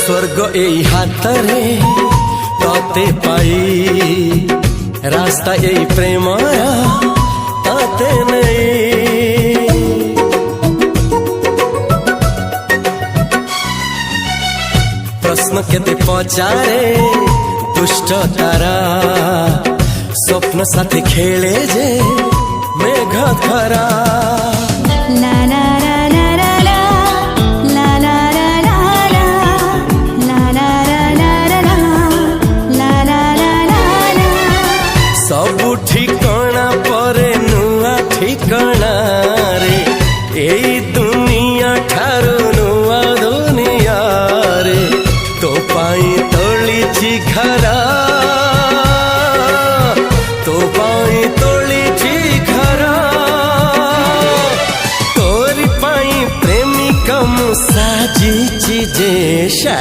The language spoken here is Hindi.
स्वर्ग एई हातरे तते पाई रास्ता एई प्रेमया तते नहीं। प्रश्न केते पचारे दुष्ट तारा स्वप्न साथी खेले जे मेघ खरा। सबु ठिकाना परे नुआ ठिकाना रे एई दुनिया ठारू नुआ दुनिया रे। तो पाई तोलिछि घरा तो पाई तोलिछि घरा तोरी पाई प्रेमिका मु साजिछि जे।